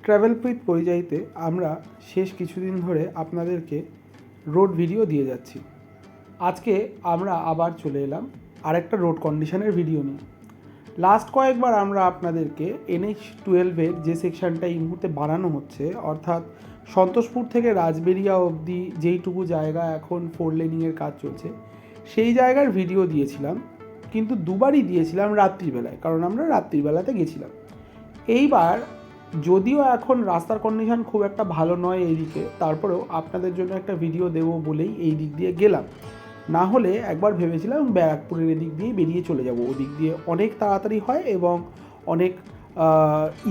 Travel with পরিযায়ীতে আমরা শেষ কিছুদিন ধরে আপনাদেরকে রোড ভিডিও দিয়ে যাচ্ছি। আজকে আমরা আবার চলে এলাম আরেকটা রোড কন্ডিশনের ভিডিও নিয়ে। লাস্ট কয়েকবার আমরা আপনাদেরকে NH-12-এর যে সেকশনটা এই মুহূর্তে বানানো হচ্ছে, অর্থাৎ সন্তোষপুর থেকে রাজবেরিয়া অবধি যেইটুকু জায়গা এখন 4 লেনিংয়ের কাজ চলছে, সেই জায়গার ভিডিও দিয়েছিলাম, কিন্তু দুবারই দিয়েছিলাম রাত্রিবেলায়, কারণ আমরা রাত্রিবেলাতে গেছিলাম। এইবার যদিও এখন রাস্তার কন্ডিশন খুব একটা ভালো নয় এইদিকে, তারপরেও আপনাদের জন্য একটা ভিডিও দেবো বলেই এই দিক দিয়ে গেলাম। না হলে একবার ভেবেছিলাম ব্যারাকপুরের এদিক দিয়ে বেরিয়ে চলে যাব, ওদিক দিয়ে অনেক তাড়াতাড়ি হয় এবং অনেক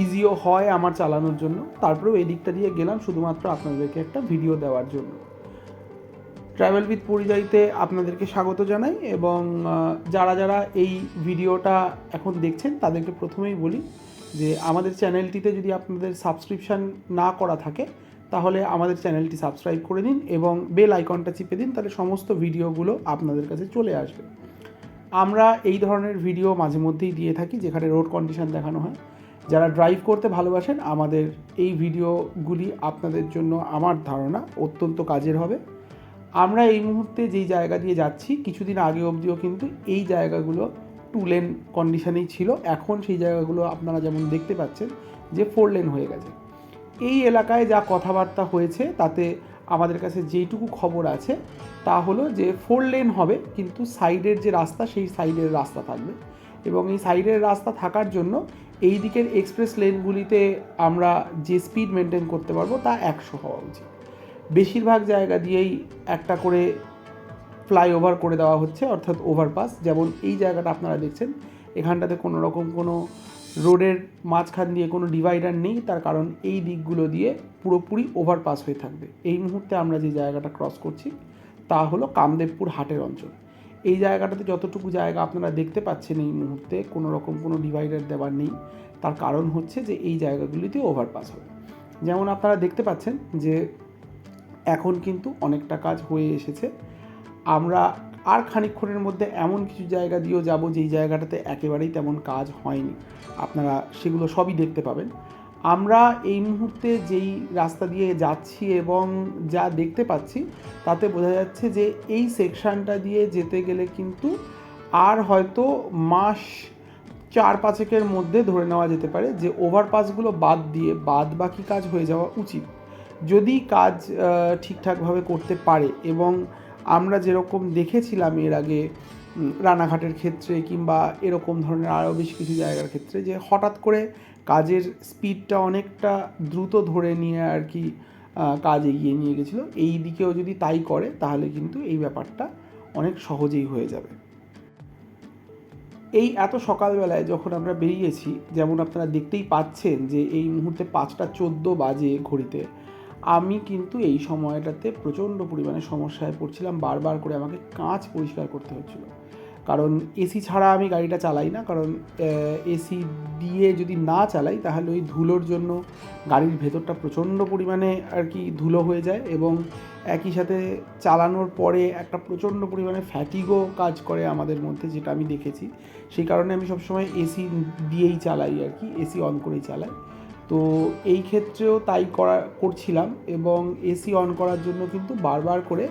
ইজিও হয় আমার চালানোর জন্য। তারপরেও এই দিকটা দিয়ে গেলাম শুধুমাত্র আপনাদেরকে একটা ভিডিও দেওয়ার জন্য। ট্রাভেল উইথ পরিযায়ীতে আপনাদেরকে স্বাগত জানাই, এবং যারা যারা এই ভিডিওটা এখন দেখছেন তাদেরকে প্রথমেই বলি যে আমাদের চ্যানেলটিতে যদি আপনাদের সাবস্ক্রিপশান না করা থাকে তাহলে আমাদের চ্যানেলটি সাবস্ক্রাইব করে দিন এবং বেল আইকনটা চিপে দিন, তাহলে সমস্ত ভিডিওগুলো আপনাদের কাছে চলে আসবে। আমরা এই ধরনের ভিডিও মাঝে মধ্যেই দিয়ে থাকি যেখানে রোড কন্ডিশন দেখানো হয়। যারা ড্রাইভ করতে ভালোবাসেন আমাদের এই ভিডিওগুলি আপনাদের জন্য আমার ধারণা অত্যন্ত কাজের হবে। আমরা এই মুহূর্তে যেই জায়গা দিয়ে যাচ্ছি, কিছুদিন আগে অবধিও কিন্তু এই জায়গাগুলো 2 লেন কন্ডিশনেই ছিল। এখন সেই জায়গাগুলো আপনারা যেমন দেখতে পাচ্ছেন যে 4 লেন হয়ে গেছে। এই এলাকায় যা কথাবার্তা হয়েছে তাতে আমাদের কাছে যেইটুকু খবর আছে তা হলো যে 4 লেন হবে, কিন্তু সাইডের যে রাস্তা সেই সাইডের রাস্তা থাকবে, এবং এই সাইডের রাস্তা থাকার জন্য এই দিকের এক্সপ্রেস লেনগুলিতে আমরা যে স্পিড মেনটেন করতে পারবো তা 100 হওয়া উচিত। বেশিরভাগ জায়গা দিয়েই একটা করে ফ্লাইওভার করে দেওয়া হচ্ছে, অর্থাৎ ওভারপাস। যেমন এই জায়গাটা আপনারা দেখছেন, এখানটাতে কোনো রকম কোনো রোডের মাঝখান দিয়ে কোনো ডিভাইডার নেই, তার কারণ এই দিকগুলো দিয়ে পুরোপুরি ওভারপাস হয়ে থাকবে। এই মুহূর্তে আমরা যে জায়গাটা ক্রস করছি তা হলো কামদেবপুর হাটের অঞ্চল। এই জায়গাটাতে যতটুকু জায়গা আপনারা দেখতে পাচ্ছেন এই মুহূর্তে কোনো রকম কোনো ডিভাইডার দেওয়ার নেই, তার কারণ হচ্ছে যে এই জায়গাগুলিতে ওভারপাস হবে। যেমন আপনারা দেখতে পাচ্ছেন যে এখন কিন্তু অনেকটা কাজ হয়ে এসেছে। আমরা আর খানিকক্ষণের মধ্যে এমন কিছু জায়গা দিয়েও যাব যেই জায়গাটাতে একেবারেই তেমন কাজ হয়নি, আপনারা সেগুলো সবই দেখতে পাবেন। আমরা এই মুহূর্তে যেই রাস্তা দিয়ে যাচ্ছি এবং যা দেখতে পাচ্ছি তাতে বোঝা যাচ্ছে যে এই সেকশানটা দিয়ে যেতে গেলে কিন্তু আর হয়তো মাস 4-5-এর মধ্যে ধরে নেওয়া যেতে পারে যে ওভারপাসগুলো বাদ দিয়ে বাদ বাকি কাজ হয়ে যাওয়া উচিত, যদি কাজ ঠিকঠাকভাবে করতে পারে। এবং আমরা যেরকম দেখেছিলাম এর আগে রানাঘাটের ক্ষেত্রে কিংবা এরকম ধরনের আরও বেশ কিছু জায়গার ক্ষেত্রে, যে হঠাৎ করে কাজের স্পিডটা অনেকটা দ্রুত ধরে নিয়ে আর কি কাজ এগিয়ে নিয়ে গেছিলো, এই দিকেও যদি তাই করে তাহলে কিন্তু এই ব্যাপারটা অনেক সহজেই হয়ে যাবে। এই এত সকালবেলায় যখন আমরা বেরিয়েছি, যেমন আপনারা দেখতেই পাচ্ছেন যে এই মুহূর্তে 5:14 বাজে ঘড়িতে, আমি কিন্তু এই সময়টাতে প্রচণ্ড পরিমাণে সমস্যায় পড়ছিলাম। বারবার করে আমাকে কাঁচ পরিষ্কার করতে হচ্ছিলো, কারণ এসি ছাড়া আমি গাড়িটা চালাই না। কারণ এসি দিয়ে যদি না চালাই তাহলে ওই ধুলোর জন্য গাড়ির ভেতরটা প্রচণ্ড পরিমাণে আর কি ধুলো হয়ে যায়, এবং একই সাথে চালানোর পরে একটা প্রচণ্ড পরিমাণে ফ্যাটিগও কাজ করে আমাদের মধ্যে, যেটা আমি দেখেছি। সেই কারণে আমি সবসময় এসি দিয়েই চালাই আর কি, এসি অন করেই চালাই। তো এই ক্ষেত্রেও তাই করছিলাম, এবং এসি অন করার জন্য কিন্তু বারবার করে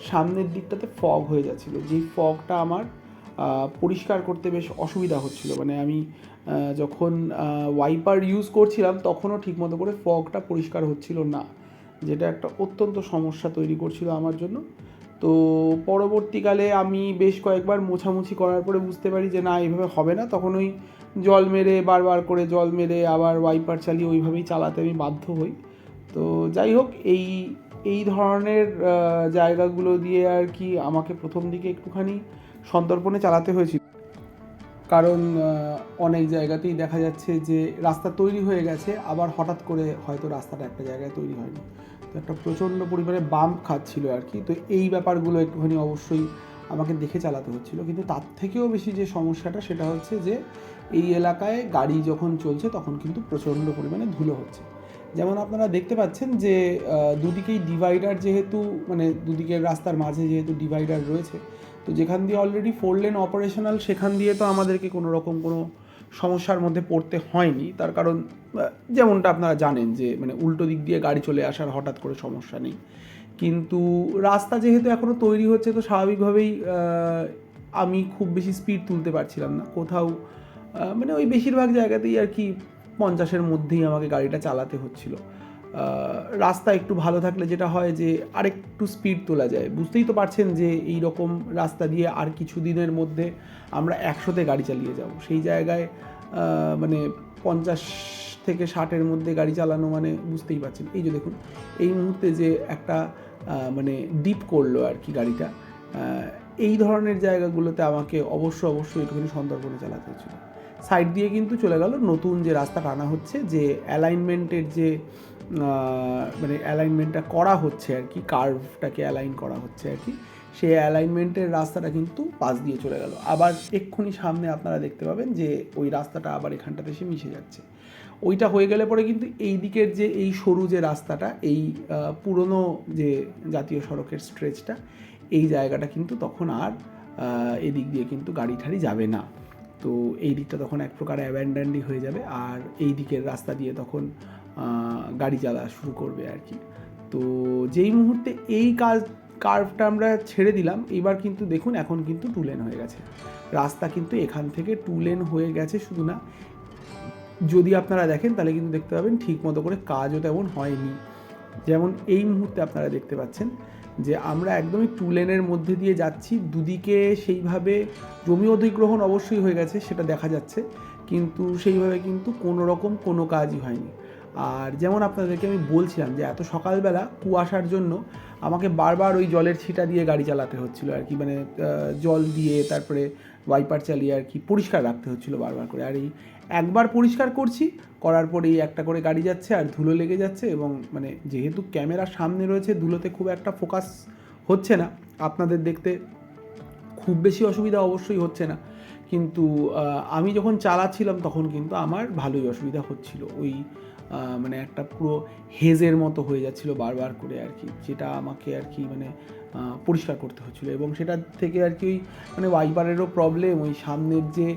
সামনের দিকটাতে ফগ হয়ে যাচ্ছিলো, যেই ফগটা আমার পরিষ্কার করতে বেশ অসুবিধা হচ্ছিল। মানে আমি যখন ওয়াইপার ইউজ করছিলাম তখনও ঠিকমতো করে ফগটা পরিষ্কার হচ্ছিল না, যেটা একটা অত্যন্ত সমস্যা তৈরি করছিল আমার জন্য। তো পরবর্তীকালে আমি বেশ কয়েকবার মোছামুছি করার পরে বুঝতে পারি যে না, এইভাবে হবে না। তখন ওই জল মেরে বারবার করে জল মেরে আবার ওয়াইপার চালিয়ে ওইভাবেই চালাতে আমি বাধ্য হই। তো যাই হোক, এই ধরনের জায়গাগুলো দিয়ে আর কি আমাকে প্রথম দিকে একটুখানি সন্তর্পণে চালাতে হয়েছিল, কারণ অনেক জায়গাতেই দেখা যাচ্ছে যে রাস্তা তৈরি হয়ে গেছে, আবার হঠাৎ করে হয়তো রাস্তাটা একটা জায়গায় তৈরি হয়নি, তো একটা প্রচণ্ড পরিমাণে বাম্প খাচ্ছিল আর কি। তো এই ব্যাপারগুলো একটুখানি অবশ্যই আমাকে দেখে চালাতে হচ্ছিল। কিন্তু তার থেকেও বেশি যে সমস্যাটা সেটা হচ্ছে যে এই এলাকায় গাড়ি যখন চলছে তখন কিন্তু প্রচণ্ড পরিমাণে ধুলো হচ্ছে। যেমন আপনারা দেখতে পাচ্ছেন যে দুদিকেই ডিভাইডার, যেহেতু মানে দুদিকের রাস্তার মাঝে যেহেতু ডিভাইডার রয়েছে, তো যেখান দিয়ে অলরেডি 4 লেন অপারেশনাল সেখান দিয়ে তো আমাদেরকে কোনো রকম কোনো সমস্যার মধ্যে পড়তে হয়নি। তার কারণ যেমনটা আপনারা জানেন যে মানে উল্টো দিক দিয়ে গাড়ি চলে আসার হঠাৎ করে সমস্যা নেই। কিন্তু রাস্তা যেহেতু এখনও তৈরি হচ্ছে, তো স্বাভাবিকভাবেই আমি খুব বেশি স্পিড তুলতে পারছিলাম না কোথাও। মানে ওই বেশিরভাগ জায়গাতেই আর কি 50-এর মধ্যেই আমাকে গাড়িটা চালাতে হচ্ছিল। রাস্তা একটু ভালো থাকলে যেটা হয় যে আরেকটু স্পিড তোলা যায়। বুঝতেই তো পারছেন যে এই রকম রাস্তা দিয়ে আর কিছু দিনের মধ্যে আমরা 100-তে গাড়ি চালিয়ে যাব। সেই জায়গায় মানে 50 থেকে 60-এর মধ্যে গাড়ি চালানো মানে বুঝতেই পারছেন। এই যে দেখুন, এই মুহূর্তে যে একটা মানে ডিপ করলো আর কি গাড়িটা, এই ধরনের জায়গাগুলোতে আমাকে অবশ্যই একটুখানি সন্তর্পণে চালাতে হচ্ছিল। সাইড দিয়ে কিন্তু চলে গেল নতুন যে রাস্তা টানা হচ্ছে, যে অ্যালাইনমেন্টের যে মানে অ্যালাইনমেন্টটা করা হচ্ছে আর কি, কার্ভটাকে অ্যালাইন করা হচ্ছে আর কি, সেই অ্যালাইনমেন্টের রাস্তাটা কিন্তু পাশ দিয়ে চলে গেল। আবার এক্ষুনি সামনে আপনারা দেখতে পাবেন যে ওই রাস্তাটা আবার এখানটাতে এসে মিশে যাচ্ছে। ওইটা হয়ে গেলে পরে কিন্তু এই দিকের যে এই সরু যে রাস্তাটা, এই পুরনো যে জাতীয় সড়কের স্ট্রেচটা, এই জায়গাটা কিন্তু তখন আর এদিক দিয়ে কিন্তু গাড়ি ঠাড়ি যাবে না। তো এই দিকটা তখন এক প্রকার অ্যাব্যান্ডান্ডই হয়ে যাবে, আর এই দিকের রাস্তা দিয়ে তখন গাড়ি চালা শুরু করবে আর কি। তো যেই মুহূর্তে এই কার্ভটা আমরা ছেড়ে দিলাম, এবার কিন্তু দেখুন এখন কিন্তু 2 লেন হয়ে গেছে রাস্তা, কিন্তু এখান থেকে 2 লেন হয়ে গেছে। শুধু না, যদি আপনারা দেখেন তাহলে কিন্তু দেখতে পাবেন ঠিক মতো করে কাজও তেমন হয়নি। যেমন এই মুহূর্তে আপনারা দেখতে পাচ্ছেন যে আমরা একদমই 2 লেনের মধ্যে দিয়ে যাচ্ছি, দুদিকে সেইভাবে জমি অধিগ্রহণ অবশ্যই হয়ে গেছে, সেটা দেখা যাচ্ছে, কিন্তু সেইভাবে কিন্তু কোনো রকম কোনো কাজই হয়নি। আর যেমন আপনাদেরকে আমি বলছিলাম যে এত সকালবেলা কুয়াশার জন্য আমাকে বারবার ওই জলের ছিটা দিয়ে গাড়ি চালাতে হচ্ছিলো আর কি, মানে জল দিয়ে তারপরে ওয়াইপার চালিয়ে আর কি পরিষ্কার রাখতে হচ্ছিলো বারবার করে। আর এই একবার পরিষ্কার করছি, করার পরেই একটা করে গাড়ি যাচ্ছে আর ধুলো লেগে যাচ্ছে, এবং মানে যেহেতু ক্যামেরার সামনে রয়েছে, ধুলোতে খুব একটা ফোকাস হচ্ছে না, আপনাদের দেখতে খুব বেশি অসুবিধা অবশ্যই হচ্ছে না, কিন্তু আমি যখন চালাচ্ছিলাম তখন কিন্তু আমার ভালোই অসুবিধা হচ্ছিল। ওই মানে একটা পুরো হেজের মতো হয়ে যাচ্ছিল বারবার করে আর কি, যেটা আমাকে আর কি মানে পরিষ্কার করতে হচ্ছিলো। এবং সেটা থেকে আর কি ওই মানে ওয়াইপারেরও প্রবলেম, ওই সামনের যে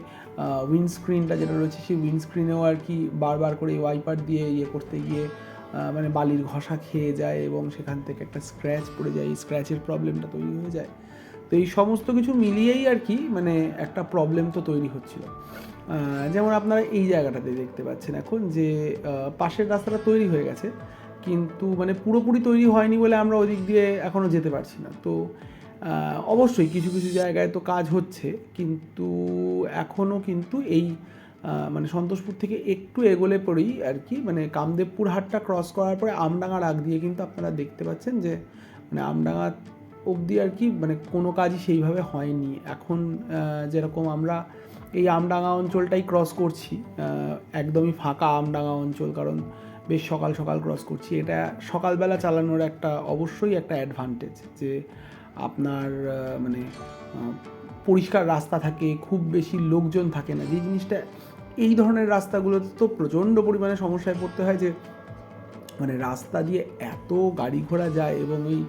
উইন্ডস্ক্রিনটা যেটা রয়েছে, সেই উইন্ডস্ক্রিনেও আর কি বারবার করে ওয়াইপার দিয়ে ইয়ে করতে গিয়ে মানে বালির ঘষা খেয়ে যায়, এবং সেখান থেকে একটা স্ক্র্যাচ পড়ে যায়, এই স্ক্র্যাচের প্রবলেমটা তৈরি হয়ে যায়। তো এই সমস্ত কিছু মিলিয়েই আর কি মানে একটা প্রবলেম তো তৈরি হচ্ছিল। যেমন আপনারা এই জায়গাটাতে দেখতে পাচ্ছেন এখন যে পাশের রাস্তাটা তৈরি হয়ে গেছে, কিন্তু মানে পুরোপুরি তৈরি হয়নি বলে আমরা ওদিক দিয়ে এখনও যেতে পারছি না। তো অবশ্যই কিছু কিছু জায়গায় তো কাজ হচ্ছে, কিন্তু এখনও কিন্তু এই মানে সন্তোষপুর থেকে একটু এগোলে পরেই আর কি মানে কামদেবপুর হাটটা ক্রস করার পরে আমডাঙ্গার আগ দিয়ে কিন্তু আপনারা দেখতে পাচ্ছেন যে মানে আমডাঙ্গা অবধি আর কি মানে কোনো কাজই সেইভাবে হয়নি। এখন যেরকম আমরা এই আমডাঙ্গা অঞ্চলটাই ক্রস করছি, একদমই ফাঁকা আমডাঙ্গা অঞ্চল, কারণ বেশ সকাল সকাল ক্রস করছি। এটা সকালবেলা চালানোর একটা অবশ্যই একটা অ্যাডভান্টেজ, যে আপনার মানে পরিষ্কার রাস্তা থাকে, খুব বেশি লোকজন থাকে না, যে জিনিসটা এই ধরনের রাস্তাগুলোতে তো প্রচণ্ড পরিমাণে সমস্যায় পড়তে হয়, যে মানে রাস্তা দিয়ে এত গাড়ি ঘোড়া যায়, এবং ওই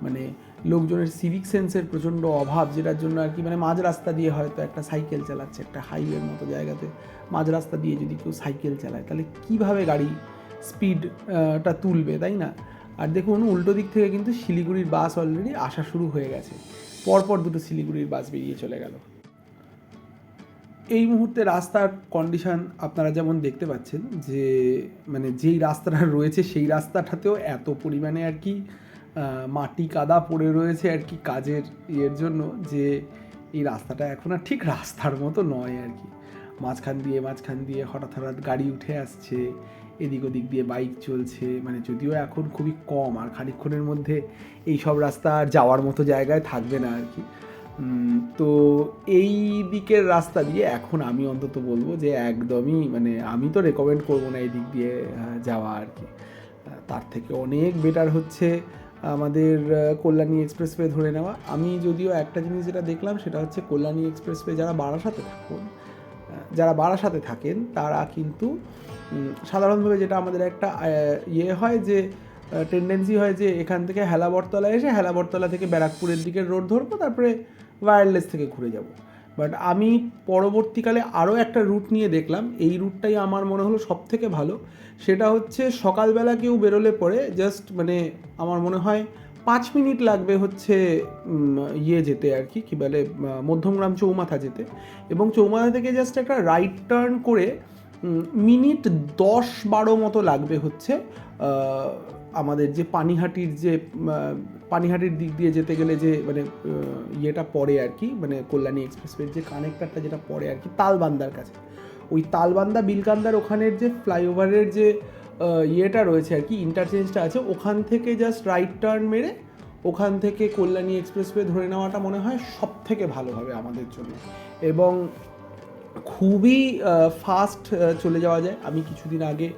মানে লোকজনের সিভিক সেন্সের প্রচণ্ড অভাব, যেটার জন্য আর কি মানে মাঝ রাস্তা দিয়ে হয়তো একটা সাইকেল চালাচ্ছে, একটা হাইওয়ের মতো জায়গাতে মাঝ রাস্তা দিয়ে যদি কেউ সাইকেল চালায়, তাহলে কীভাবে গাড়ি স্পিডটা তুলবে, তাই না? আর দেখুন উল্টো দিক থেকে কিন্তু শিলিগুড়ির বাস অলরেডি আসা শুরু হয়ে গেছে, পরপর দুটো শিলিগুড়ির বাস বেরিয়ে চলে গেল। এই মুহূর্তে রাস্তার কন্ডিশন আপনারা যেমন দেখতে পাচ্ছেন, যে মানে যেই রাস্তাটা রয়েছে সেই রাস্তাটাতেও এত পরিমাণে আর কি মাটি কাদা পড়ে রয়েছে আর কি কাজের ইয়ের জন্য, যে এই রাস্তাটা এখন আর ঠিক রাস্তার মতো নয় আর কি। মাঝখান দিয়ে হঠাৎ গাড়ি উঠে আসছে, এদিক ওদিক দিয়ে বাইক চলছে, মানে যদিও এখন খুবই কম, আর খানিকক্ষণের মধ্যে এই সব রাস্তা আর যাওয়ার মতো জায়গায় থাকবে না আর কি। তো এই দিকের রাস্তা দিয়ে এখন আমি অন্তত বলবো যে একদমই মানে আমি তো রেকমেন্ড করবো না এই দিক দিয়ে যাওয়া আর কি। তার থেকে অনেক বেটার হচ্ছে আমাদের কল্যাণী এক্সপ্রেসওয়ে ধরে নেওয়া। আমি যদিও একটা জিনিস যেটা দেখলাম সেটা হচ্ছে কল্যাণী এক্সপ্রেসওয়ে যারা বারাসাতে থাকেন তারা কিন্তু সাধারণভাবে যেটা আমাদের একটা ইয়ে হয়, যে টেন্ডেন্সি হয় যে এখান থেকে হেলাবরতলা এসে হেলাবরতলা থেকে ব্যারাকপুরের দিকের রোড ধরবো, তারপরে ওয়্যারলেস থেকে ঘুরে যাব। বাট আমি পরবর্তীকালে আরও একটা রুট নিয়ে দেখলাম, এই রুটটাই আমার মনে হলো সবথেকে ভালো। সেটা হচ্ছে সকালবেলা কেউ বেরোলে পরে জাস্ট মানে আমার মনে হয় 5 মিনিট লাগবে হচ্ছে যেতে আর কি কী বলে মধ্যমগ্রাম চৌমাথা যেতে, এবং চৌমাথা থেকে জাস্ট একটা রাইট টার্ন করে মিনিট 10-12 মতো লাগবে হচ্ছে আমাদের যে পানিহাটির দিক দিয়ে যেতে গেলে যে মানে ইয়েটা পড়ে আর কি, মানে কল্যাণী এক্সপ্রেসওয়ের যে কানেক্টারটা যেটা পড়ে আর কি তালবান্দার কাছে, ওই তালবান্দা বিলকান্দার ওখানের যে ফ্লাইওভারের যে ইয়েটা রয়েছে আর কি, ইন্টারচেঞ্জটা আছে, ওখান থেকে জাস্ট রাইট টার্ন মেরে ওখান থেকে কল্যাণী এক্সপ্রেসওয়ে ধরে নেওয়াটা মনে হয় সব থেকে ভালো হবে আমাদের জন্য, এবং খুবই ফাস্ট চলে যাওয়া যায়। আমি কিছুদিন আগে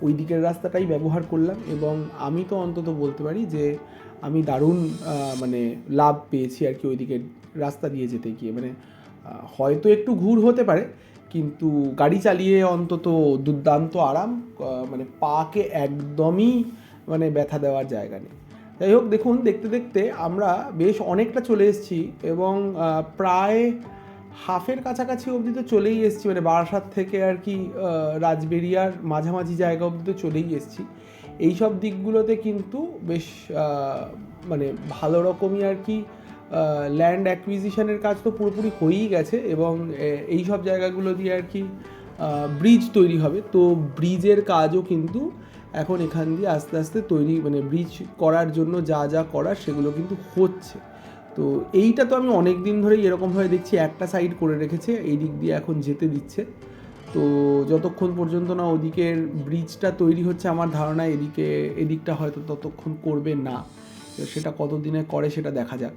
ওই দিকের রাস্তাটাই ব্যবহার করলাম এবং আমি তো অন্তত বলতে পারি যে আমি দারুণ মানে লাভ পেয়েছি আর কি ওই দিকের রাস্তা দিয়ে যেতে গিয়ে। মানে হয়তো একটু ঘুর হতে পারে, কিন্তু গাড়ি চালিয়ে অন্তত দুর্দান্ত আরাম, মানে পাকে একদমই মানে ব্যথা দেওয়ার জায়গা নেই। যাই হোক, দেখুন দেখতে দেখতে আমরা বেশ অনেকটা চলে এসেছি এবং প্রায় হাফের কাছাকাছি অবধি তো চলেই এসেছি, মানে বারাসাত থেকে আর কি রাজবেরিয়ার মাঝামাঝি জায়গা অবধি তো চলেই এসেছি। এই সব দিকগুলোতে কিন্তু বেশ মানে ভালো রকমই আর কি ল্যান্ড অ্যাকুইজিশনের কাজ তো পুরোপুরি হয়েই গেছে, এবং এই সব জায়গাগুলো দিয়ে আর কি ব্রিজ তৈরি হবে। তো ব্রিজের কাজও কিন্তু এখন এখান দিয়ে আস্তে আস্তে তৈরি, মানে ব্রিজ করার জন্য যা যা করার সেগুলো কিন্তু হচ্ছে। তো এইটা তো আমি অনেক দিন ধরেই এরকমভাবে দেখছি, একটা সাইড করে রেখেছে, এই দিক দিয়ে এখন যেতে দিচ্ছে। তো যতক্ষণ পর্যন্ত না ওদিকের ব্রিজটা তৈরি হচ্ছে আমার ধারণা এদিকটা হয়তো ততক্ষণ করবে না। সেটা কতদিনে করে সেটা দেখা যাক।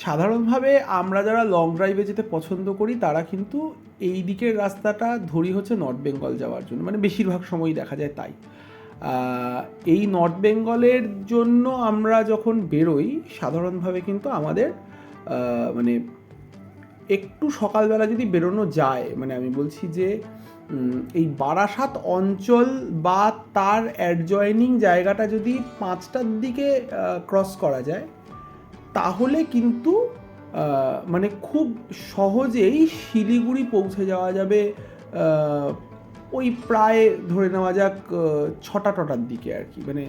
সাধারণভাবে আমরা যারা লং ড্রাইভে যেতে পছন্দ করি তারা কিন্তু এই দিকের রাস্তাটা ধরি হচ্ছে নর্থ বেঙ্গল যাওয়ার জন্য, মানে বেশিরভাগ সময়ই দেখা যায় তাই। এই নর্থ বেঙ্গলের জন্য আমরা যখন বেরোই সাধারণভাবে কিন্তু আমাদের মানে একটু সকালবেলা যদি বেরোনো যায়, মানে আমি বলছি যে এই বারাসাত অঞ্চল বা তার অ্যাডজয়নিং জায়গাটা যদি 5টার দিকে ক্রস করা যায় তাহলে কিন্তু মানে খুব সহজেই শিলিগুড়ি পৌঁছে যাওয়া যাবে ওই প্রায় ধরে নেওয়া যাক 6টার দিকে আর কি। মানে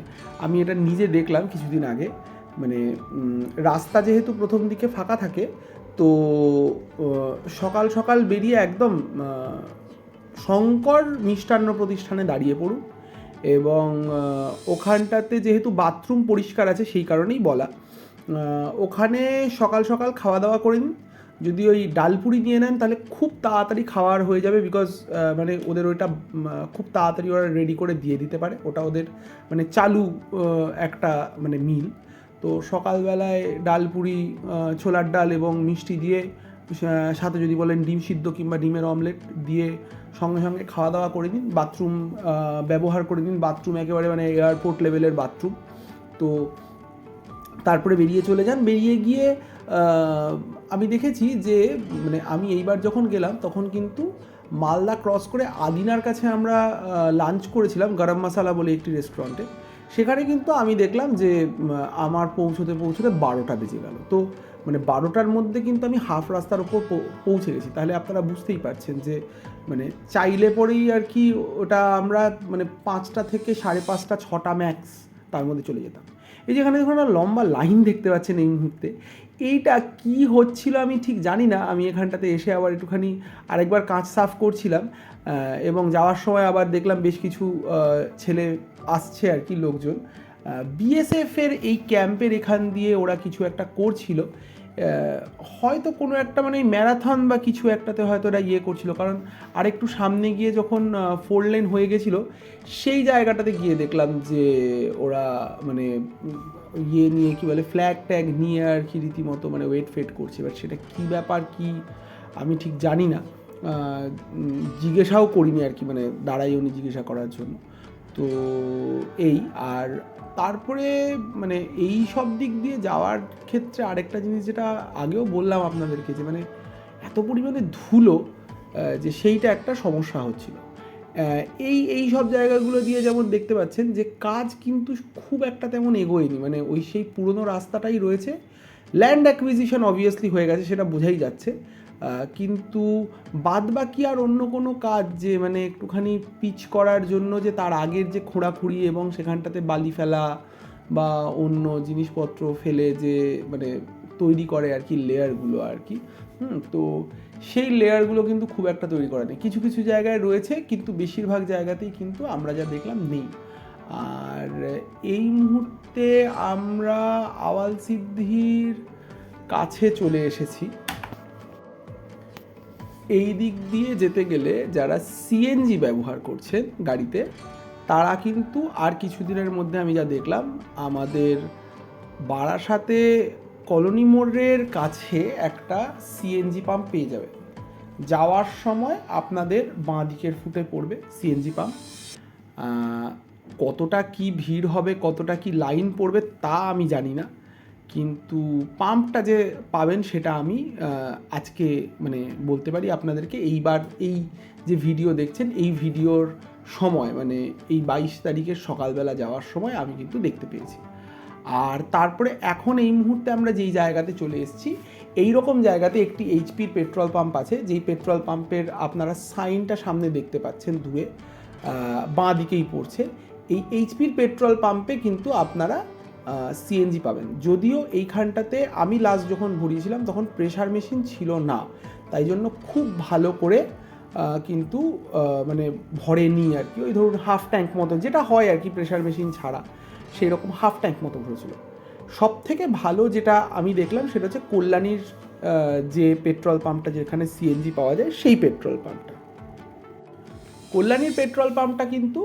আমি এটা নিজে দেখলাম কিছুদিন আগে, মানে রাস্তা যেহেতু প্রথম দিকে ফাঁকা থাকে, তো সকাল সকাল বেরিয়ে একদম শঙ্কর মিষ্টান্ন প্রতিষ্ঠানে দাঁড়িয়ে পড়ুন, এবং ওখানটাতে যেহেতু বাথরুম পরিষ্কার আছে সেই কারণেই বলা, ওখানে সকাল সকাল খাওয়া দাওয়া করে নিন। যদি ওই ডালপুরি নিয়ে নেন তাহলে খুব তাড়াতাড়ি খাওয়ার হয়ে যাবে, বিকজ মানে ওদের ওইটা খুব তাড়াতাড়ি ওরা রেডি করে দিয়ে দিতে পারে, ওটা ওদের মানে চালু একটা মানে মিল। তো সকালবেলায় ডালপুরি, ছোলার ডাল এবং মিষ্টি দিয়ে, সাথে যদি বলেন ডিম সিদ্ধ কিংবা ডিমের অমলেট দিয়ে সঙ্গে সঙ্গে খাওয়া দাওয়া করে দিন, বাথরুম ব্যবহার করে দিন, বাথরুম একেবারে মানে এয়ারপোর্ট লেভেলের বাথরুম। তো তারপরে বেরিয়ে চলে যান। বেরিয়ে গিয়ে আমি দেখেছি যে মানে আমি এইবার যখন গেলাম তখন কিন্তু মালদা ক্রস করে আদিনার কাছে আমরা লাঞ্চ করেছিলাম গরম মশালা বলে একটি রেস্টুরেন্টে। সেখানে কিন্তু আমি দেখলাম যে আমার পৌঁছতে 12টা বেজে গেল। তো মানে 12টার মধ্যে কিন্তু আমি হাফ রাস্তার ওপর পৌঁছে গেছি। তাহলে আপনারা বুঝতেই পারছেন যে মানে চাইলে পরেই আর কি ওটা আমরা মানে 5টা থেকে 5:30, 6টা ম্যাক্স তার মধ্যে চলে যেতাম। এই যেখানে দেখুন একটা লম্বা লাইন দেখতে পাচ্ছেন এই মুহূর্তে, এইটা কি হচ্ছিল আমি ঠিক জানি না। আমি এখানটাতে এসে আবার একটুখানি আরেকবার কাঁচ সাফ করছিলাম, এবং যাওয়ার সময় আবার দেখলাম বেশ কিছু ছেলে আসছে আর কি, লোকজন বিএসএফের এই ক্যাম্পের এখান দিয়ে ওরা কিছু একটা করছিল, হয়তো কোনো একটা মানে ম্যারাথন বা কিছু একটাতে হয়তো ওরা করছিল। কারণ আরেকটু সামনে গিয়ে যখন 4 লেন হয়ে গেছিলো সেই জায়গাটাতে গিয়ে দেখলাম যে ওরা মানে নিয়ে কি বলে ফ্ল্যাগ ট্যাগ নিয়ে আর কি রীতিমতো মানে ওয়েট ফেট করছে। এবার সেটা কী ব্যাপার কি আমি ঠিক জানি না, জিজ্ঞাসাও করিনি আর কি, মানে দাঁড়াই উনি জিজ্ঞাসা করার জন্য। তো এই আর তারপরে মানে এই সব দিক দিয়ে যাওয়ার ক্ষেত্রে আরেকটা জিনিস যেটা আগেও বললাম আপনাদেরকে, যে মানে এত পরিমাণে ধুলো যে সেইটা একটা সমস্যা হচ্ছিল। এই সব জায়গাগুলো দিয়ে যেমন দেখতে পাচ্ছেন যে কাজ কিন্তু খুব একটা তেমন এগোয়নি, মানে ওই সেই পুরনো রাস্তাটাই রয়েছে, ল্যান্ড অ্যাকুইজিশন অবভিয়াসলি হয়ে গেছে, সেটা বোঝাই যাচ্ছে, কিন্তু বাদ বাকি আর অন্য কোনো কাজ যে মানে একটুখানি পিচ করার জন্য যে তার আগের যে খোঁড়াখুঁড়ি এবং সেখানটাতে বালি ফেলা বা অন্য জিনিসপত্র ফেলে যে মানে তৈরি করে আর কি লেয়ারগুলো আর কি, তো সেই লেয়ারগুলো কিন্তু খুব একটা তৈরি করা নেই। কিছু কিছু জায়গায় রয়েছে, কিন্তু বেশিরভাগ জায়গাতেই কিন্তু আমরা যা দেখলাম নেই। আর এই মুহূর্তে আমরা আওয়াল সিদ্ধির কাছে চলে এসেছি। এই দিক দিয়ে যেতে গেলে যারা সিএনজি ব্যবহার করছেন গাড়িতে, তারা কিন্তু আর কিছুদিনের মধ্যে আমি যা দেখলাম আমাদের বারাসাতে কলোনি মোড়ের কাছে একটা সিএনজি পাম্প পেয়ে যাবে। যাওয়ার সময় আপনাদের বাঁ দিকের ফুটে পড়বে সিএনজি পাম্প। কতটা কি ভিড় হবে, কতটা কি লাইন পড়বে তা আমি জানি না, কিন্তু পাম্পটা যে পাবেন সেটা আমি আজকে মানে বলতে পারি আপনাদেরকে। এইবার এই যে ভিডিও দেখছেন, এই ভিডিওর সময় মানে এই 22 তারিখের সকালবেলা যাওয়ার সময় আমি কিন্তু দেখতে পেয়েছি। আর তারপরে এখন এই মুহূর্তে আমরা যেই জায়গাতে চলে এসেছি, এই রকম জায়গাতে একটি এইচপির পেট্রোল পাম্প আছে, যেই পেট্রোল পাম্পের আপনারা সাইনটা সামনে দেখতে পাচ্ছেন দূরে বাঁ দিকেই পড়ছে। এই এইচপির পেট্রোল পাম্পে কিন্তু আপনারা সিএনজি পাবেন। যদিও এইখানটাতে আমি লাস্ট যখন ভরিয়েছিলাম তখন প্রেশার মেশিন ছিল না, তাই জন্য খুব ভালো করে কিন্তু মানে ভরেনি আর কি। ওই ধরুন হাফ ট্যাঙ্ক মতো যেটা হয় আর কি প্রেশার মেশিন ছাড়া, সেই রকম হাফ ট্যাঙ্ক মতো ভরেছিল। সব থেকে ভালো যেটা আমি দেখলাম সেটা হচ্ছে কল্যাণীর যে পেট্রোল পাম্পটা যেখানে সিএনজি পাওয়া যায়, সেই পেট্রোল পাম্পটা। কল্যাণীর পেট্রোল পাম্পটা কিন্তু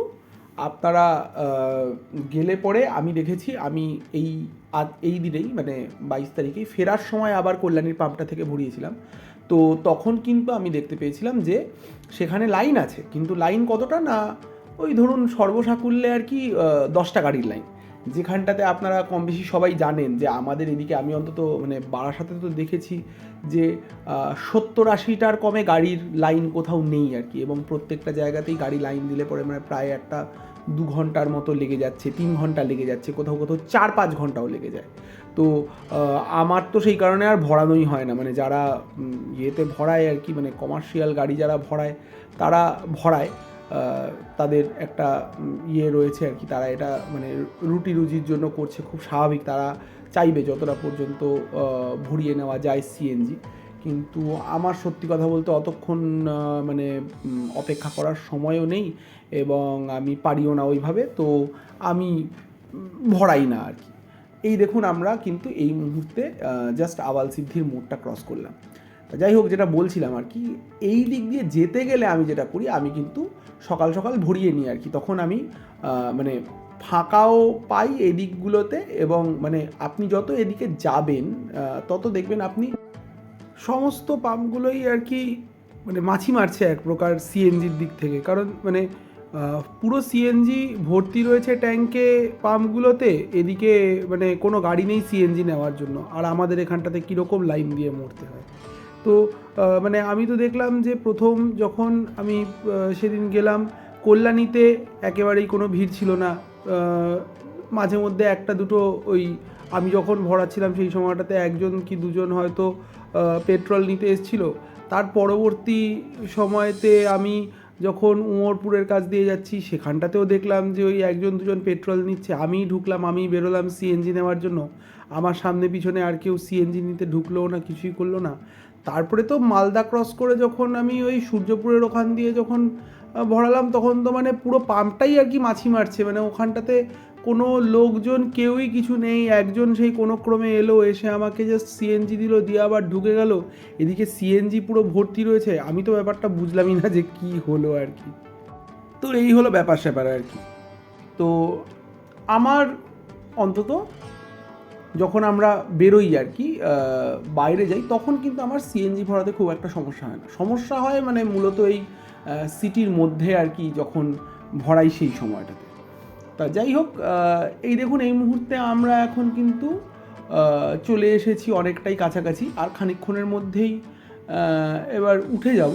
আপনারা গেলে পরে আমি দেখেছি, আমি এই দিনেই মানে 22 তারিখেই ফেরার সময় আবার কল্যাণীর পাম্পটা থেকে ভরিয়েছিলাম। তো তখন কিন্তু আমি দেখতে পেয়েছিলাম যে সেখানে লাইন আছে, কিন্তু লাইন কতটা না, ওই ধরুন সর্বসাকুল্যে আর কি 10টা গাড়ির লাইন। যেখানটাতে আপনারা কম বেশি সবাই জানেন যে আমাদের এদিকে আমি অন্তত মানে বারাসাতে তো দেখেছি যে 70-80টার কমে গাড়ির লাইন কোথাও নেই আর কি, এবং প্রত্যেকটা জায়গাতেই গাড়ি লাইন দিলে পরে মানে প্রায় একটা 2 ঘন্টার মতো লেগে যাচ্ছে, 3 ঘন্টা লেগে যাচ্ছে, কোথাও কোথাও 4-5 ঘন্টাও লেগে যায়। তো আমার তো সেই কারণে আর ভরানোই হয় না, মানে যারা ইয়েতে ভরায় আর কি, মানে কমার্শিয়াল গাড়ি যারা ভরায় তারা ভরায়, তাদের একটা ইয়ে রয়েছে আর কি, তারা এটা মানে রুটি রুজির জন্য করছে, খুব স্বাভাবিক। তারা চাইবে যতটা পর্যন্ত ভরিয়ে নেওয়া যায় সিএনজি, কিন্তু আমার সত্যি কথা বলতে অতক্ষণ মানে অপেক্ষা করার সময়ও নেই, এবং আমি পারিও না ওইভাবে, তো আমি ভরাই না আর কি। এই দেখুন আমরা কিন্তু এই মুহূর্তে জাস্ট আওয়াল সিদ্ধির মোড়টা ক্রস করলাম। যাই হোক, যেটা বলছিলাম আর কি, এই দিক দিয়ে যেতে গেলে আমি যেটা করি, আমি কিন্তু সকাল সকাল ভরিয়ে নিই আর কি। তখন আমি মানে ফাঁকাও পাই এই দিকগুলোতে, এবং মানে আপনি যত এদিকে যাবেন তত দেখবেন আপনি সমস্ত পাম্পগুলোই আর কি মানে মাছি মারছে এক প্রকার সিএনজির দিক থেকে। কারণ মানে পুরো সিএনজি ভর্তি রয়েছে ট্যাঙ্কে পাম্পগুলোতে, এদিকে মানে কোনো গাড়ি নেই সিএনজি নেওয়ার জন্য, আর আমাদের এখানটাতে কীরকম লাইন দিয়ে মরতে হয়। তো মানে আমি তো দেখলাম যে প্রথম যখন আমি সেদিন গেলাম কল্যাণীতে একেবারেই কোনো ভিড় ছিল না, মাঝে মধ্যে একটা দুটো ওই আমি যখন ভরাচ্ছিলাম সেই সময়টাতে একজন কি দুজন হয়তো পেট্রোল নিতে এসেছিল। তার পরবর্তী সময়তে আমি যখন উমরপুরের কাছ দিয়ে যাচ্ছি সেখানটাতেও দেখলাম যে ওই একজন দুজন পেট্রোল নিচ্ছে, আমিই ঢুকলাম, আমিই বেরোলাম সিএনজি নেওয়ার জন্য, আমার সামনে পিছনে আর কেউ সিএনজি নিতে ঢুকলোও না, কিছুই করলো না। তারপরে তো মালদা ক্রস করে যখন আমি ওই সূর্যপুরের ওখান দিয়ে যখন ভরালাম, তখন তো মানে পুরো পাম্পটাই আর কি মাছি মারছে, মানে ওখানটাতে কোনো লোকজন কেউই কিছু নেই। একজন সেই কোনো ক্রমে এলো, এসে আমাকে জাস্ট সিএনজি দিল, দিয়ে আবার ঢুকে গেল। এদিকে সিএনজি পুরো ভর্তি রয়েছে, আমি তো ব্যাপারটা বুঝলামই না যে কি হলো আর কি। তো এই হলো ব্যাপার স্যাপার আর কি। তো আমার অন্তত যখন আমরা বেরোই আর কি বাইরে যাই, তখন কিন্তু আমার সিএনজি ভরাতে খুব একটা সমস্যা হয় না। সমস্যা হয় মানে মূলত এই সিটির মধ্যে আর কি যখন ভরাই সেই সময়টাতে। তা যাই হোক, এই দেখুন এই মুহূর্তে আমরা এখন কিন্তু চলে এসেছি অনেকটাই কাছাকাছি, আর খানিকক্ষণের মধ্যেই এবার উঠে যাব।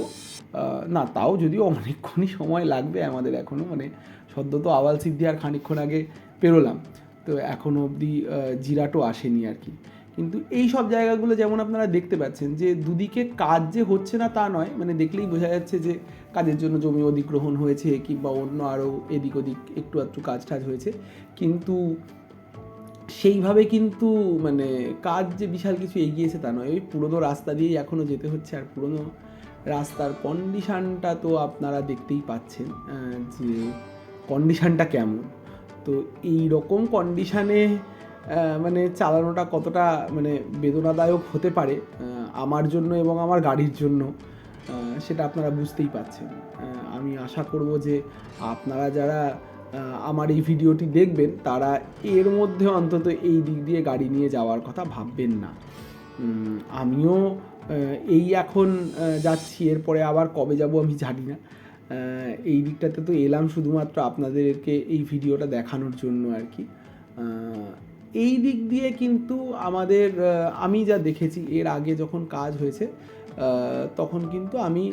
না, তাও যদিও অনেকক্ষণই সময় লাগবে আমাদের এখনও, মানে সদ্য তো আওয়াল সিদ্ধি আর খানিকক্ষণ আগে পেরোলাম, তো এখনও অবধি জিরাটও আসেনি আর কি। কিন্তু এই সব জায়গাগুলো যেমন আপনারা দেখতে পাচ্ছেন যে দুদিকে কাজ যে হচ্ছে না তা নয়, মানে দেখলেই বোঝা যাচ্ছে যে কাজের জন্য জমি অধিগ্রহণ হয়েছে কিংবা অন্য আরও এদিক ওদিক একটু আধটু কাজ টাজ হয়েছে, কিন্তু সেইভাবে কিন্তু মানে কাজ যে বিশাল কিছু এগিয়েছে তা নয়। ওই পুরনো রাস্তা দিয়েই এখনও যেতে হচ্ছে, আর পুরনো রাস্তার কন্ডিশানটা তো আপনারা দেখতেই পাচ্ছেন যে কন্ডিশানটা কেমন। তো এই রকম কন্ডিশানে মানে চালানোটা কতটা মানে বেদনাদায়ক হতে পারে আমার জন্য এবং আমার গাড়ির জন্য, সেটা আপনারা বুঝতেই পারছেন। আমি আশা করব যে আপনারা যারা আমার এই ভিডিওটি দেখবেন তারা এর মধ্যে অন্তত এই দিক দিয়ে গাড়ি নিয়ে যাওয়ার কথা ভাববেন না। আমিও এই এখন যাচ্ছি, এরপরে আবার কবে যাব আমি জানি না। এই দিকটাতে তো এলাম শুধুমাত্র আপনাদেরকে এই ভিডিওটা দেখানোর জন্য আর কি। এই দিক দিয়ে কিন্তু আমাদের আমি যা দেখেছি এর আগে যখন কাজ হয়েছে তখন কিন্তু আমি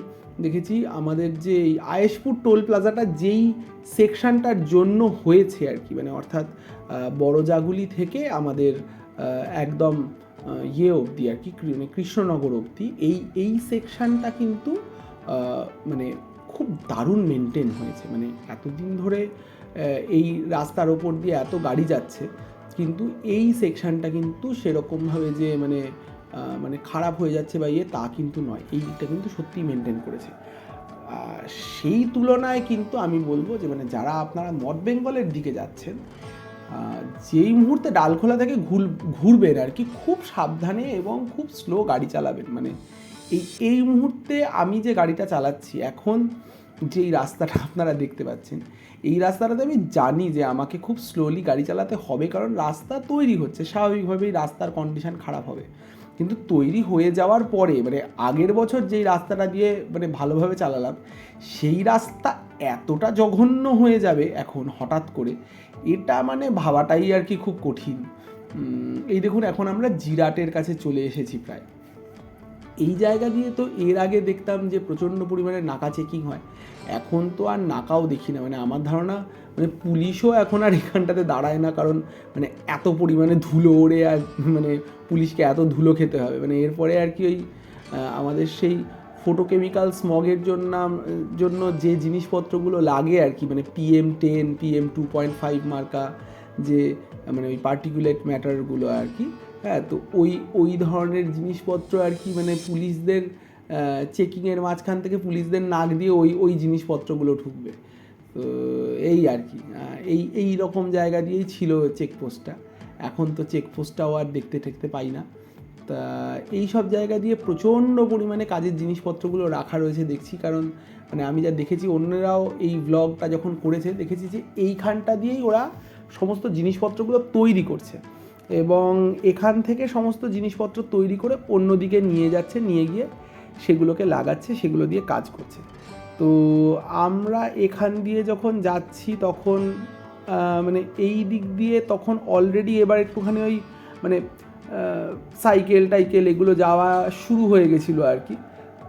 দেখেছি আমাদের যে এই আয়েশপুর টোল প্লাজাটা যেই সেকশানটার জন্য হয়েছে আর কি, মানে অর্থাৎ বড়জাগুলি থেকে আমাদের একদম অবধি আর কি, কৃষ্ণনগর অবধি এই সেকশানটা কিন্তু মানে খুব দারুণ মেনটেন হয়েছে। মানে এতদিন ধরে এই রাস্তার ওপর দিয়ে এত গাড়ি যাচ্ছে, কিন্তু এই সেকশানটা কিন্তু সেরকমভাবে যে মানে মানে খারাপ হয়ে যাচ্ছে বা তা কিন্তু নয়। এই দিকটা কিন্তু সত্যিই মেনটেন করেছে। সেই তুলনায় কিন্তু আমি বলবো যে মানে যারা আপনারা নর্থ বেঙ্গলের দিকে যাচ্ছেন, যেই মুহূর্তে ডালখোলা থেকে ঘুরবেন আর কি, খুব সাবধানে এবং খুব স্লো গাড়ি চালাবেন। মানে এই মুহূর্তে আমি যে গাড়িটা চালাচ্ছি এখন, যেই রাস্তাটা আপনারা দেখতে পাচ্ছেন, এই রাস্তাটাতে আমি জানি যে আমাকে খুব স্লোলি গাড়ি চালাতে হবে, কারণ রাস্তা তৈরি হচ্ছে, স্বাভাবিকভাবেই রাস্তার কন্ডিশান খারাপ হবে। কিন্তু তৈরি হয়ে যাওয়ার পরে মানে আগের বছর যেই রাস্তাটা দিয়ে মানে ভালোভাবে চালালাম, সেই রাস্তা এতটা জঘন্য হয়ে যাবে এখন হঠাৎ করে, এটা মানে ভাবাটাই আর কি খুব কঠিন। এই দেখুন এখন আমরা জিরাটের কাছে চলে এসেছি প্রায়। এই জায়গা দিয়ে তো এর আগে দেখতাম যে প্রচণ্ড পরিমাণে নাকা চেকিং হয়, এখন তো আর নাকাও দেখি না। মানে আমার ধারণা মানে পুলিশও এখন আর এখানটাতে দাঁড়ায় না, কারণ মানে এত পরিমাণে ধুলো ওড়ে, আর মানে পুলিশকে এত ধুলো খেতে হবে। মানে এরপরে আর কি ওই আমাদের সেই ফটোকেমিক্যাল স্মগের জন্য যে জিনিসপত্রগুলো লাগে আর কি, মানে PM10 PM2.5 মার্কা যে মানে ওই পার্টিকুলেট ম্যাটারগুলো আর কি, হ্যাঁ, তো ওই ধরনের জিনিসপত্র আর কি, মানে পুলিশদের চেকিংয়ের মাঝখান থেকে পুলিশদের নাক দিয়ে ওই জিনিসপত্রগুলো ঢুকবে। তো এই আর কি, এই রকম জায়গা দিয়েই ছিল চেকপোস্টটা। এখন তো চেকপোস্টটাও আর দেখতে পাই না। তা এই সব জায়গা দিয়ে প্রচণ্ড পরিমাণে কাজের জিনিসপত্রগুলো রাখা রয়েছে দেখছি, কারণ মানে আমি যা দেখেছি অন্যরাও এই ব্লগটা যখন করেছে দেখেছি যে এইখানটা দিয়েই ওরা সমস্ত জিনিসপত্রগুলো তৈরি করছে, এবং এখান থেকে সমস্ত জিনিসপত্র তৈরি করে অন্যদিকে নিয়ে যাচ্ছে, নিয়ে গিয়ে সেগুলোকে লাগাচ্ছে, সেগুলো দিয়ে কাজ করছে। তো আমরা এখান দিয়ে যখন যাচ্ছি তখন মানে এই দিক দিয়ে তখন অলরেডি এবার একটুখানি ওই মানে সাইকেল টাইকেল এগুলো যাওয়া শুরু হয়ে গেছিলো আর কি।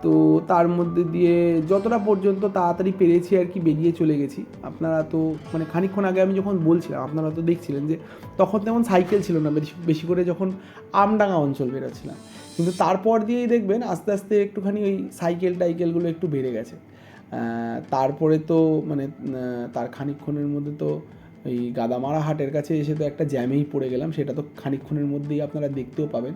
তো তার মধ্যে দিয়ে যতটা পর্যন্ত তাড়াতাড়ি পেরেছি আর কি বেরিয়ে চলে গেছি। আপনারা তো মানে খানিকক্ষণ আগে আমি যখন বলছিলাম আপনারা তো দেখছিলেন যে তখন তেমন সাইকেল ছিল না, বেশি করে যখন আমডাঙ্গা অঞ্চল বেরোচ্ছিলাম, কিন্তু তারপর দিয়েই দেখবেন আস্তে আস্তে একটুখানি ওই সাইকেল টাইকেলগুলো একটু বেড়ে গেছে। তারপরে তো মানে তার খানিকক্ষণের মধ্যে তো এই গাদামারা হাটের কাছে এসে তো একটা জ্যামেই পড়ে গেলাম, সেটা তো খানিকক্ষণের মধ্যেই আপনারা দেখতেও পাবেন।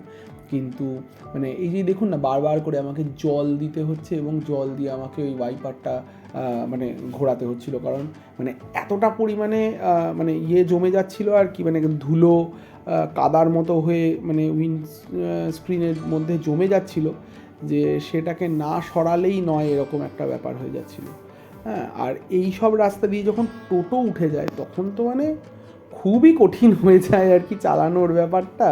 কিন্তু মানে এই যে দেখুন না, বারবার করে আমাকে জল দিতে হচ্ছে এবং জল দিয়ে আমাকে ওই ওয়াইপারটা মানে ঘোরাতে হচ্ছিল, কারণ মানে এতটা পরিমাণে মানে জমে যাচ্ছিল আর কি, মানে ধুলো কাদার মতো হয়ে মানে স্ক্রিনের মধ্যে জমে যাচ্ছিল, যে সেটাকে না সরালেই নয় এরকম একটা ব্যাপার হয়ে যাচ্ছিল। হ্যাঁ, আর এই সব রাস্তা দিয়ে যখন টোটো উঠে যায় তখন তো মানে খুবই কঠিন হয়ে যায় আর কি চালানোর ব্যাপারটা,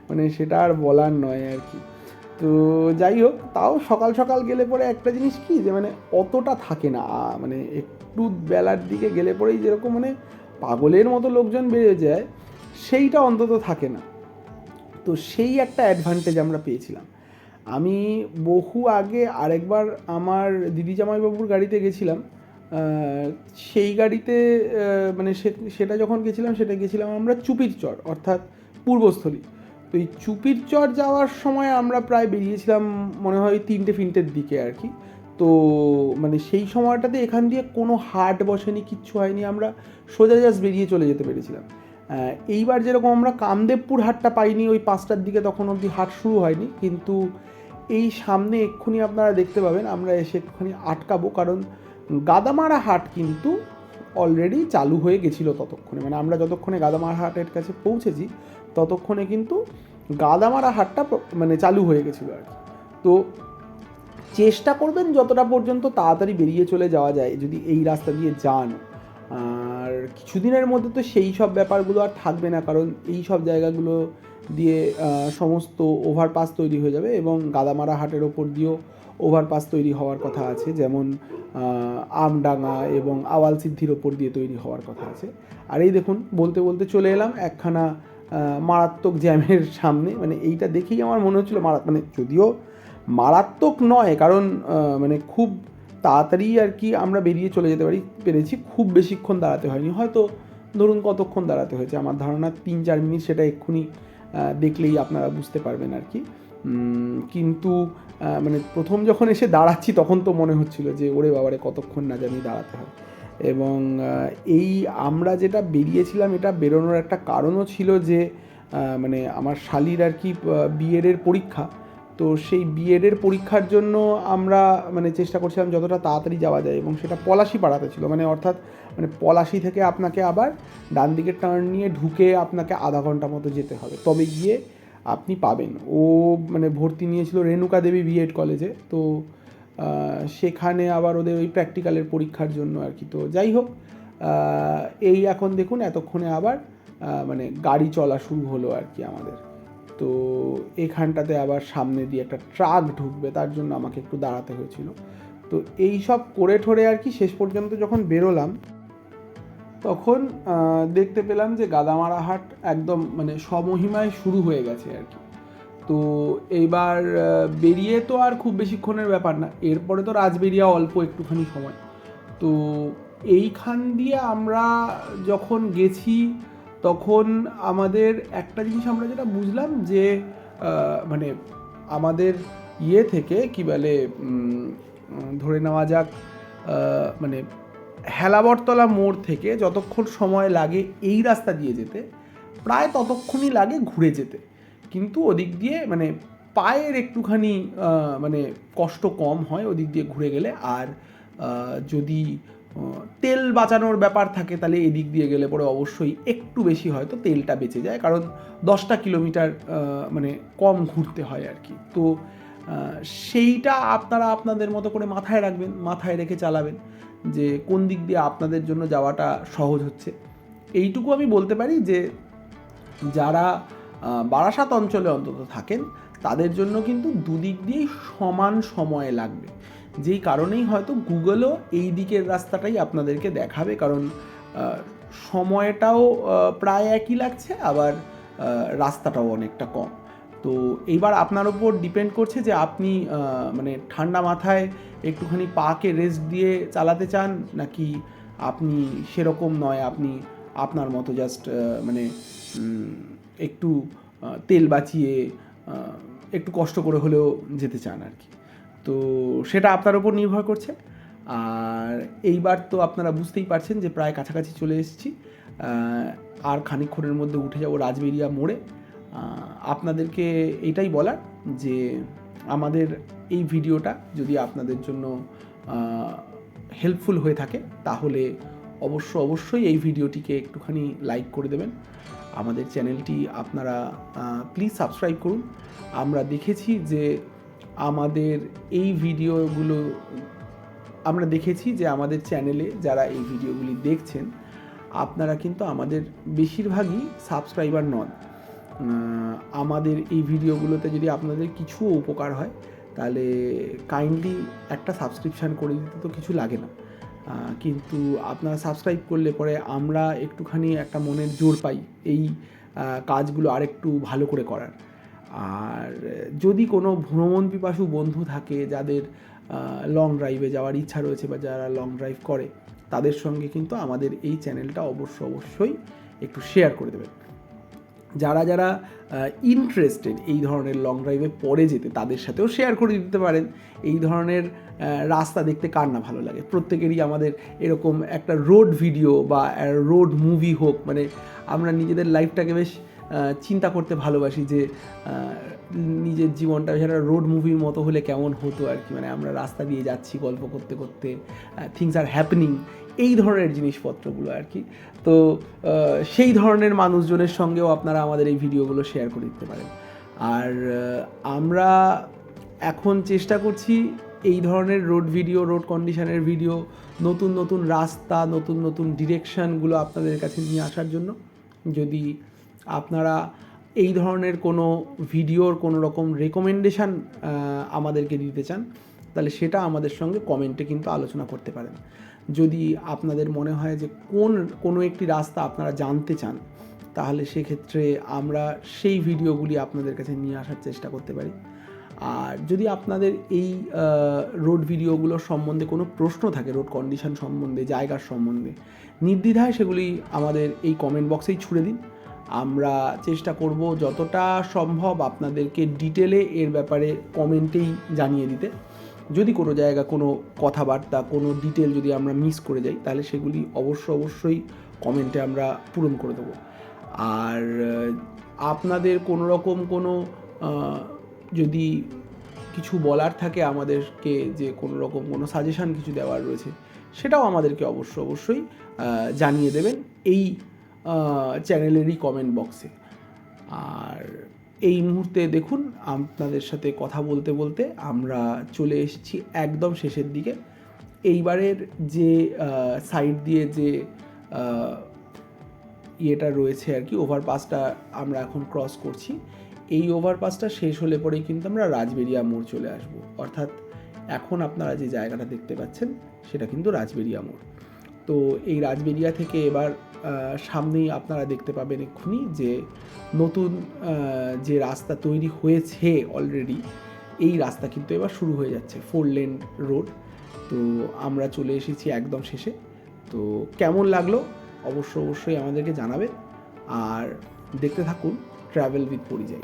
মানে সেটা আর বলার নয় আর কি। তো যাই হোক, তাও সকাল সকাল গেলে পরে একটা জিনিস কি যে মানে অতটা থাকে না, মানে একটু বেলার দিকে গেলে পরেই যেরকম মানে পাগলের মতো লোকজন বেড়ে যায়, সেইটা অন্তত থাকে না। তো সেই একটা অ্যাডভান্টেজ আমরা পেয়েছিলাম। আমি বহু আগে আরেকবার আমার দিদি জামাইবাবুর গাড়িতে গেছিলাম, সেই গাড়িতে মানে সেটা যখন গেছিলাম সেটা গেছিলাম আমরা চুপির চর অর্থাৎ পূর্বস্থলী। তো এই চুপির চর যাওয়ার সময় আমরা প্রায় বেরিয়েছিলাম মনে হয় 3-4টের দিকে আর কি। তো মানে সেই সময়টাতে এখান দিয়ে কোনো হাট বসেনি, কিচ্ছু হয়নি, আমরা সোজা জাস্ট বেরিয়ে চলে যেতে পেরেছিলাম। এইবার যেরকম আমরা কামদেবপুর হাটটা পাইনি ওই 5টার দিকে, তখন অবধি হাট শুরু হয়নি, কিন্তু এই সামনে এক্ষুনি আপনারা দেখতে পাবেন আমরা এসে একটুখানি আটকাবো, কারণ গাদামারা হাট কিন্তু অলরেডি চালু হয়ে গেছিলো ততক্ষণে, মানে আমরা যতক্ষণে গাদামারা হাটের কাছে পৌঁছেছি ততক্ষণে কিন্তু গাদামারা হাটটা মানে চালু হয়ে গেছিলো আর কি। তো চেষ্টা করবেন যতটা পর্যন্ত তাড়াতাড়ি বেরিয়ে চলে যাওয়া যায় যদি এই রাস্তা দিয়ে যান। আর কিছুদিনের মধ্যে তো সেই সব ব্যাপারগুলো আর থাকবে না, কারণ এই সব জায়গাগুলো দিয়ে সমস্ত ওভারপাস তৈরি হয়ে যাবে, এবং গাদামারা হাটের ওপর দিয়েও ওভারপাস তৈরি হওয়ার কথা আছে, যেমন আমডাঙ্গা এবং আওয়ালসিদ্ধির ওপর দিয়ে তৈরি হওয়ার কথা আছে। আর এই দেখুন বলতে বলতে চলে এলাম একখানা মারাত্মক জ্যামের সামনে। মানে এইটা দেখেই আমার মনে হচ্ছিলো মানে যদিও মারাত্মক নয়, কারণ মানে খুব তাড়াতাড়ি আর কি আমরা বেরিয়ে চলে যেতে পেরেছি, খুব বেশিক্ষণ দাঁড়াতে হয়নি, হয়তো ধরুন কতক্ষণ দাঁড়াতে হয়েছে, আমার ধারণা 3-4 মিনিট, সেটা এক্ষুনি দেখলেই আপনারা বুঝতে পারবেন আর কি। কিন্তু মানে প্রথম যখন এসে দাঁড়াচ্ছি তখন তো মনে হচ্ছিল যে ওরে বাবারে কতক্ষণ না জানি দাঁড়াতে হয়। এবং এই আমরা যেটা বেরিয়েছিলাম এটা বেরোনোর একটা কারণও ছিল যে মানে আমার শালির আর কি বিএডের পরীক্ষা, তো সেই বিএডের পরীক্ষার জন্য আমরা মানে চেষ্টা করছিলাম যতটা তাড়াতাড়ি যাওয়া যায়, এবং সেটা পলাশি পাড়াতে ছিল, মানে অর্থাৎ মানে পলাশি থেকে আপনাকে আবার ডান দিকে টার্ন নিয়ে ঢুকে আপনাকে আধা ঘন্টা মতো যেতে হবে, তবে গিয়ে আপনি পাবেন। ও মানে ভর্তি নিয়েছিল রেণুকা দেবী বিএড কলেজে, তো সেখানে আবার ওদের ওই প্র্যাকটিক্যালের পরীক্ষার জন্য আর কি। তো যাই হোক, এই এখন দেখুন এতক্ষণে আবার মানে গাড়ি চলা শুরু হলো আর কি আমাদের। তো এখানটাতে আবার সামনে দিয়ে একটা ট্রাক ঢুকবে, তার জন্য আমাকে একটু দাঁড়াতে হয়েছিল। তো এই সব করে ঠোরে আর কি শেষ পর্যন্ত যখন বেরোলাম তখন দেখতে পেলাম যে গাদামারা হাট একদম মানে স্বমহিমায় শুরু হয়ে গেছে আর কি। তো এইবার বেরিয়ে তো আর খুব বেশিক্ষণের ব্যাপার না, এরপরে তো রাজবেরিয়া অল্প একটুখানি সময়। তো এইখান দিয়ে আমরা যখন গেছি তখন আমাদের একটা জিনিস আমরা যেটা বুঝলাম যে মানে আমাদের ইয়ে থেকে কি বলে ধরে নেওয়া যাক মানে হেলাবরতলা মোড় থেকে যতক্ষণ সময় লাগে এই রাস্তা দিয়ে যেতে, প্রায় ততক্ষণই লাগে ঘুরে যেতে, কিন্তু ওদিক দিয়ে মানে পায়ের একটুখানি মানে কষ্ট কম হয় ওদিক দিয়ে ঘুরে গেলে। আর যদি তেল বাঁচানোর ব্যাপার থাকে তাহলে এদিক দিয়ে গেলে পরে অবশ্যই একটু বেশি হয়তো তেলটা বেঁচে যায়, কারণ 10টা কিলোমিটার মানে কম ঘুরতে হয় আর কি। তো সেইটা আপনারা আপনাদের মতো করে মাথায় রাখবেন, মাথায় রেখে চালাবেন যে কোন দিক দিয়ে আপনাদের জন্য যাওয়াটা সহজ হচ্ছে। এইটুকু আমি বলতে পারি যে যারা বারাসাত অঞ্চলে অন্তত থাকেন তাদের জন্য কিন্তু দুদিক দিয়েই সমান সময় লাগবে, যেই কারণেই হয়তো গুগলও এই দিকের রাস্তাটাই আপনাদেরকে দেখাবে, কারণ সময়টাও প্রায় একই লাগছে, আবার রাস্তাটাও অনেকটা কম। তো এইবার আপনার ওপর ডিপেন্ড করছে যে আপনি মানে ঠান্ডা মাথায় একটুখানি পাকে রেস্ট দিয়ে চালাতে চান, নাকি আপনি সেরকম নয়, আপনি আপনার মতো জাস্ট মানে একটু তেল বাঁচিয়ে একটু কষ্ট করে হলেও যেতে চান আর কি। তো সেটা আপনার ওপর নির্ভর করছে। আর এইবার তো আপনারা বুঝতেই পারছেন যে প্রায় কাছাকাছি চলে এসেছি, আর খানিকক্ষণের মধ্যে উঠে যাব রাজবেরিয়া মোড়ে। আপনাদেরকে এটাই বলার যে আমাদের এই ভিডিওটা যদি আপনাদের জন্য হেল্পফুল হয়ে থাকে তাহলে অবশ্যই এই ভিডিওটিকে একটুখানি লাইক করে দেবেন। আমাদের চ্যানেলটি আপনারা প্লিজ সাবস্ক্রাইব করুন। আমরা দেখেছি যে আমাদের এই ভিডিওগুলো আমরা দেখেছি যে আমাদের চ্যানেলে যারা এই ভিডিওগুলি দেখছেন আপনারা কিন্তু আমাদের বেশিরভাগই সাবস্ক্রাইবার নন। আমাদের এই ভিডিওগুলোতে যদি আপনাদের কিছু উপকার হয় তাহলে কাইন্ডলি একটা সাবস্ক্রিপশান করে দিতে তো কিছু লাগে না, কিন্তু আপনারা সাবস্ক্রাইব করলে পরে আমরা একটুখানি একটা মনের জোর পাই এই কাজগুলো আরেকটু ভালো করে করার। আর যদি কোনো ভ্রমণ পিপাসু বন্ধু থাকে যাদের লং ড্রাইভে যাওয়ার ইচ্ছা রয়েছে বা যারা লং ড্রাইভ করে তাদের সঙ্গে কিন্তু আমাদের এই চ্যানেলটা অবশ্যই একটু শেয়ার করে দেবেন। যারা যারা ইন্টারেস্টেড এই ধরনের লং ড্রাইভে পরে যেতে, তাদের সাথেও শেয়ার করে দিতে পারেন। এই ধরনের রাস্তা দেখতে কার না ভালো লাগে। প্রত্যেকেরই আমাদের এরকম একটা রোড ভিডিও বা রোড মুভি হোক, মানে আমরা নিজেদের লাইফটাকে বেশ চিন্তা করতে ভালোবাসি যে নিজের জীবনটা সেটা রোড মুভির মতো হলে কেমন হতো আর কি। মানে আমরা রাস্তা দিয়ে যাচ্ছি গল্প করতে করতে, থিংস আর হ্যাপেনিং, এই ধরনের জিনিসপত্রগুলো আর কি। তো সেই ধরনের মানুষজনের সঙ্গেও আপনারা আমাদের এই ভিডিওগুলো শেয়ার করে দিতে পারেন। আর আমরা এখন চেষ্টা করছি এই ধরনের রোড ভিডিও, রোড কন্ডিশনের ভিডিও, নতুন নতুন রাস্তা, নতুন নতুন ডিরেকশানগুলো আপনাদের কাছে নিয়ে আসার জন্য। যদি আপনারা এই ধরনের কোনো ভিডিওর কোনো রকম রেকমেন্ডেশান আমাদেরকে দিতে চান, তাহলে সেটা আমাদের সঙ্গে কমেন্টে কিন্তু আলোচনা করতে পারেন। যদি আপনাদের মনে হয় যে কোনো একটি রাস্তা আপনারা জানতে চান, তাহলে সেক্ষেত্রে আমরা সেই ভিডিওগুলি আপনাদের কাছে নিয়ে আসার চেষ্টা করতে পারি। আর যদি আপনাদের এই রোড ভিডিওগুলো সম্বন্ধে কোনো প্রশ্ন থাকে, রোড কন্ডিশন সম্বন্ধে, জায়গার সম্বন্ধে, নির্দ্বিধায় সেগুলি আমাদের এই কমেন্ট বক্সেই ছুড়ে দিন। আমরা চেষ্টা করব যতটা সম্ভব আপনাদেরকে ডিটেলে এর ব্যাপারে কমেন্টেই জানিয়ে দিতে। যদি কোনো জায়গা, কোনো কথাবার্তা, কোনো ডিটেল যদি আমরা মিস করে যাই, তাহলে সেগুলি অবশ্যই কমেন্টে আমরা পূরণ করে দেবো। আর আপনাদের কোনো রকম কোনো যদি কিছু বলার থাকে আমাদেরকে, যে কোনো রকম কোনো সাজেশান কিছু দেওয়ার রয়েছে, সেটাও আমাদেরকে অবশ্যই জানিয়ে দেবেন এই চ্যানেলেরই কমেন্ট বক্সে। আর এই মুহূর্তে দেখুন, আপনাদের সাথে কথা বলতে বলতে আমরা চলে এসেছি একদম শেষের দিকে। এইবারের যে সাইড দিয়ে যে ইয়েটা রয়েছে আর কি, ওভারপাসটা আমরা এখন ক্রস করছি। এই ওভারপাসটা শেষ হলে পরেই কিন্তু আমরা রাজবেরিয়া মোড় চলে আসব। অর্থাৎ এখন আপনারা যে জায়গাটা দেখতে পাচ্ছেন সেটা কিন্তু রাজবেরিয়া মোড়। তো এই রাজবেরিয়া থেকে এবার সামনেই আপনারা দেখতে পাবেন এক্ষুনি যে নতুন যে রাস্তা তৈরি হয়েছে অলরেডি, এই রাস্তা কিন্তু এবার শুরু হয়ে যাচ্ছে, 4 লেন রোড। তো আমরা চলে এসেছি একদম শেষে। তো কেমন লাগলো অবশ্যই আমাদেরকে জানাবেন। আর দেখতে থাকুন ট্রাভেল উইথ পরিযায়ী।